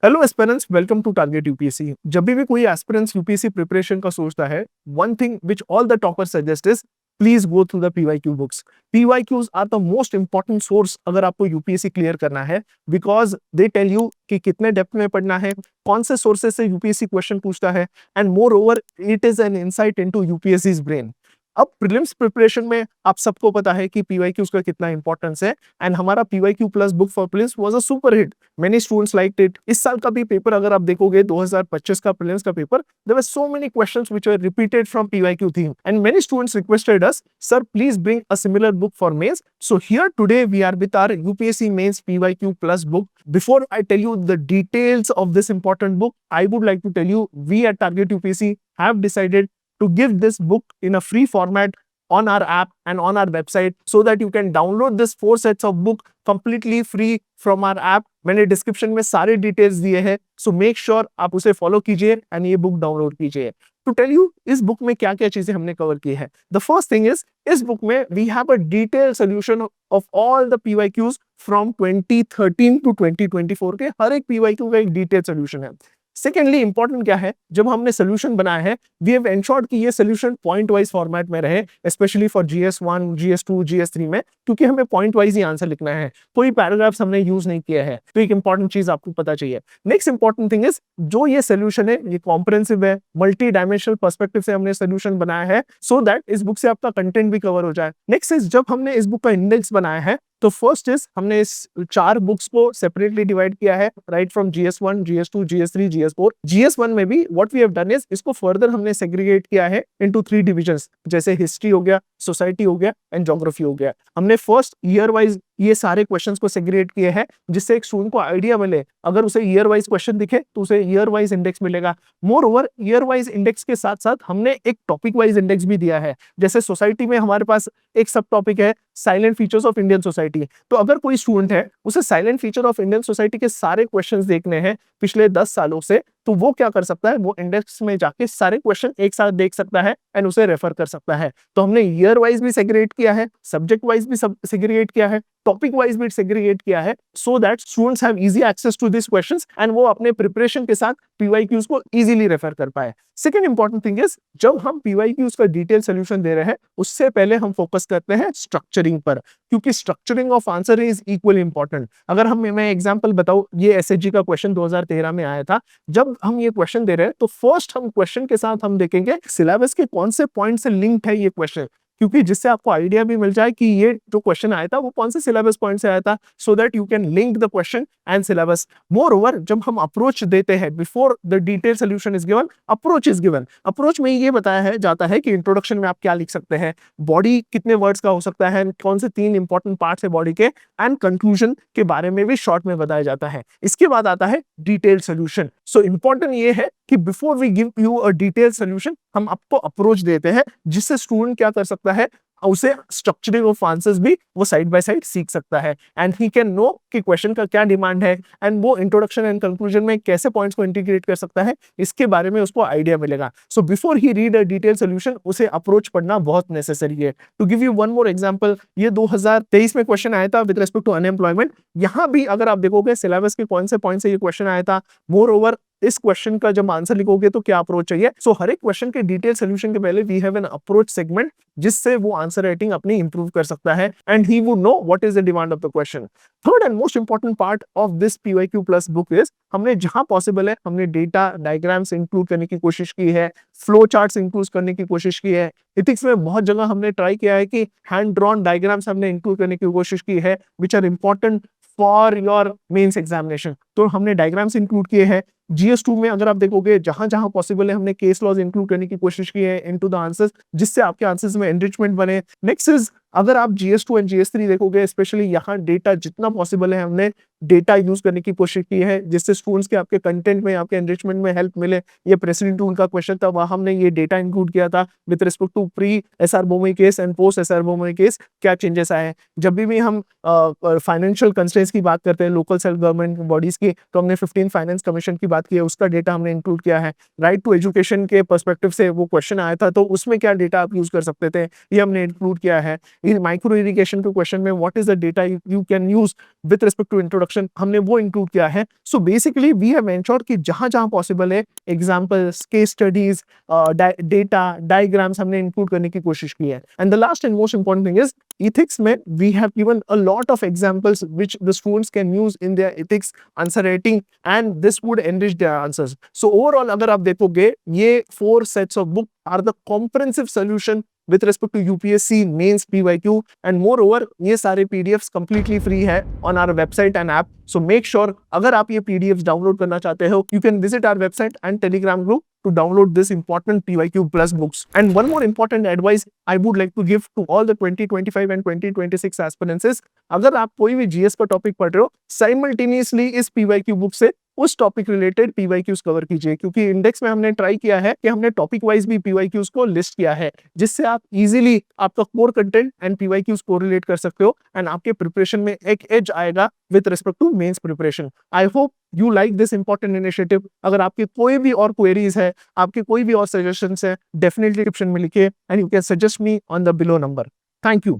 Hello aspirants, welcome to target UPSC. जब भी कोई एस्पिरेंट्स यूपीएससी प्रिपरेशन का सोचता है, one thing which all the toppers suggest is please go through the PYQ books. PYQs are the most important source अगर आपको UPSC clear करना है, बिकॉज दे टेल यू कि कितने डेप्थ में पढ़ना है, कौन से सोर्सेज से यूपीएससी क्वेश्चन पूछता है, and moreover it is an insight into UPSC's brain. अब प्रीलिम्स प्रिपरेशन में आप सबको पता है कि पीवाईक्यूज का कितना इंपॉर्टेंस है, एंड हमारा PYQ plus book for prelims was a super hit. Many students liked it. इस साल का भी पेपर अगर आप देखोगे 2025 का प्रीलिम्स का paper, there were so many questions which were repeated from PYQ theme, and many students requested us, sir please bring a similar book for mains. So here today we are with our UPSC mains PYQ plus book. Before I tell you the details of this important book, I would like to tell you we at Target UPSC have decided to give this book in a free format on our app and on our website so that you can download this 4 sets of book completely free from our app. मैंने description में सारे details दिए हैं, so make sure आप उसे follow कीजिए and ये book download कीजिए। टू टेल यू इस बुक में क्या क्या चीजें हमने कवर की है, द फर्स्ट थिंग इज इस बुक में we have a detail solution of all the PYQs from 2013 to 2024 के हर एक पीवाईक्यू का एक डिटेल सोल्यूशन है। सेकेंडली इंपॉर्टेंट क्या है, जब हमने सोल्यूशन बनाया है वी हैव एंश्योर्ड कि ये सोल्यूशन पॉइंट वाइज फॉर्मेट में रहे, specially for GS1, GS2, GS3 में, क्योंकि हमें पॉइंट वाइज ही आंसर लिखना है, कोई पैराग्राफ्स हमने यूज नहीं किया है। तो एक इंपॉर्टेंट चीज आपको पता चाहिए। नेक्स्ट इंपॉर्टेंट थिंग इज जो ये सोल्यूशन है ये कॉम्प्रिहेंसिव है, मल्टी डायमेंशनल पर्सपेक्टिव से हमने सोल्यूशन बनाया है सो दैट इस बुक से आपका कंटेंट भी कवर हो जाए। नेक्स्ट इज जब हमने इस बुक का इंडेक्स बनाया है तो फर्स्ट इज हमने इस 4 बुक्स को सेपरेटली डिवाइड किया है, right from GS1, GS2, GS3, GS4। GS1 में भी what we have done is इसको फर्दर हमने सेग्रीगेट किया है इनटू 3 डिविजन्स, जैसे हिस्ट्री हो गया, सोसाइटी हो गया एंड ज्योग्राफी हो गया। हमने फर्स्ट ईयर वाइज ये सारे क्वेश्चंस को सेग्रीगेट किए हैं जिससे एक स्टूडेंट को आइडिया मिले, अगर उसे ईयर वाइज क्वेश्चन दिखे तो उसे ईयर वाइज इंडेक्स मिलेगा। More over year wise index के साथ साथ हमने एक टॉपिक वाइज इंडेक्स भी दिया है। जैसे सोसाइटी में हमारे पास एक सब टॉपिक है salient features of Indian society, तो अगर कोई स्टूडेंट है उसे silent feature of Indian society के सारे क्वेश्चंस देखने हैं पिछले 10 सालों से, तो वो क्या कर सकता है, वो इंडेक्स में जाके सारे क्वेश्चन एक साथ देख सकता है एंड उसे रेफर कर सकता है। तो हमने ईयर वाइज भी सेग्रीगेट किया है, सब्जेक्ट वाइज भी सेग्रीगेट किया है, टॉपिक वाइज भी सेग्रीगेट किया है, so that students have easy access to this questions and वो अपने प्रिपरेशन के साथ पीवाईक्यूज को इजीली रेफर कर पाए। सेकंड इंपॉर्टेंट थिंग इज जब हम पीवाईक्यूज का डिटेल सोल्यूशन दे रहे हैं उससे पहले हम फोकस करते हैं स्ट्रक्चरिंग पर, क्योंकि structuring of answer is equally important. अगर मैं एग्जांपल बताऊं, ये एसएसजी का क्वेश्चन 2013 में आया था। जब हम ये क्वेश्चन दे रहे हैं तो फर्स्ट हम क्वेश्चन के साथ हम देखेंगे सिलेबस के कौन से पॉइंट से लिंक्ड है ये क्वेश्चन, क्योंकि जिससे आपको आइडिया भी मिल जाए कि ये जो क्वेश्चन आया था वो कौन से सिलेबस पॉइंट से आया था, so that you can link the question and syllabus. More over जब हम अप्रोच देते हैं before the detail solution is given, approach is given. Approach में ये बताया जाता है कि इंट्रोडक्शन में आप क्या लिख सकते हैं, बॉडी कितने वर्ड्स का हो सकता है, कौन से 3 इंपॉर्टेंट पार्ट्स है बॉडी के, एंड कंक्लूजन के बारे में भी शॉर्ट में बताया जाता है। इसके बाद आता है डिटेल सोल्यूशन। सो इंपॉर्टेंट ये है कि before we give you a detail solution हम आपको अप्रोच देते हैं जिससे स्टूडेंट क्या कर सकता है, उसे स्ट्रक्चरिंग ऑफ आंसर्स भी वो साइड बाय साइड सीख सकता है एंड ही कैन नो कि क्वेश्चन का क्या डिमांड है एंड वो इंट्रोडक्शन एंड कंक्लूजन में कैसे पॉइंट्स को इंटीग्रेट कर सकता है, इसके बारे में उसको आइडिया मिलेगा। So before he read a detail solution उसे अप्रोच पढ़ना बहुत नेसेसरी है। To give you one more example, ये 2023 में क्वेश्चन आया था विद रिस्पेक्ट टू अनएम्प्लॉयमेंट। यहां भी अगर आप देखोगे सिलेबस के कौन से पॉइंट से ये क्वेश्चन आया था, मोर ओवर इस क्वेश्चन का जब आंसर लिखोगे तो क्या अप्रोच चाहिए। सो हर एक क्वेश्चन के डिटेल सोल्यूशन के पहले we have an approach segment जिससे वो आंसर राइटिंग अपनी इंप्रूव कर सकता है and he would know what is the demand of the question. Third and most important part of this PYQ plus book is हमने जहां पॉसिबल है हमने डेटा डायग्राम्स इंक्लूड करने की कोशिश की है, फ्लो चार्ट्स इंक्लूड करने की कोशिश की है। इथिक्स में बहुत जगह हमने ट्राई किया है कि हैंड ड्रॉन डायग्राम्स हमने इंक्लूड करने की कोशिश की है which are important for your mains examination, तो हमने डायग्राम्स इंक्लूड किए हैं। GS2 में अगर आप देखोगे जहां जहां पॉसिबल है हमने केस लॉज इंक्लूड करने की कोशिश की है इनटू द आंसर्स जिससे आपके आंसर्स में एनरिचमेंट बने। नेक्स्ट इज अगर आप GS2 एंड GS3 देखोगे स्पेशली यहाँ डेटा जितना पॉसिबल है हमने डेटा यूज करने की कोशिश की है जिससे स्टूडेंट्स के आपके कंटेंट में आपके एनरिचमेंट में हेल्प मिले। ये प्रेसिडेंट टूल का क्वेश्चन था, वहां हमने ये डेटा इंक्लूड किया था with respect to pre SR Bommai case and post SR Bommai case क्या चेंजेस आए। जब भी हम फाइनेंशियल कंस्ट्रेंट्स की बात करते हैं लोकल सेल्फ गवर्नमेंट बॉडीज की, तो हमने 15 फाइनेंस कमीशन की बात की है, उसका डेटा हमने इंक्लूड किया है। राइट टू एजुकेशन के पर्सपेक्टिव से वो क्वेश्चन आया था तो उसमें क्या डेटा आप यूज कर सकते थे ये हमने इंक्लूड किया है। माइक्रो इरिगेशन के क्वेश्चन में what is the data you can use with respect to introduction हमने वो इंक्लूड किया है. So basically we have ensured कि जहां-जहां पॉसिबल है examples, case studies, data, diagrams हमने इंक्लूड करने की कोशिश की है. And the last and most important thing is ethics में we have given a lot of examples which the students can use in their ethics answer writing and this would enrich their answers. So overall अगर आप देखोगे ये 4 sets of book are the comprehensive solution with respect to UPSC mains PYQ and moreover ये सारे PDFs completely free है on our website and app. So make sure अगर आप ये PDFs download करना चाहते हो you can visit our website and telegram group to download this important PYQ plus books. And one more important advice I would like to give to all the 2025 and 2026 aspirants is अगर आप कोई भी GS का topic पढ़ रहे हो simultaneously इस PYQ book से उस टॉपिक रिलेटेड PYQs कवर कीजिए क्योंकि इंडेक्स में हमने ट्राई किया है कि हमने टॉपिक वाइज भी PYQs को लिस्ट किया है जिससे आप इजीली आपका कोर कंटेंट एंड PYQs को रिलेट कर सकते हो एंड आपके प्रिपरेशन में एक एज आएगा with respect to mains preparation. I hope you like this important initiative. अगर आपके कोई भी और क्वेरीज है, आपके कोई भी और सजेशंस है, डेफिनेटली डिस्क्रिप्शन में लिखिए and you can suggest me on the below number. Thank you.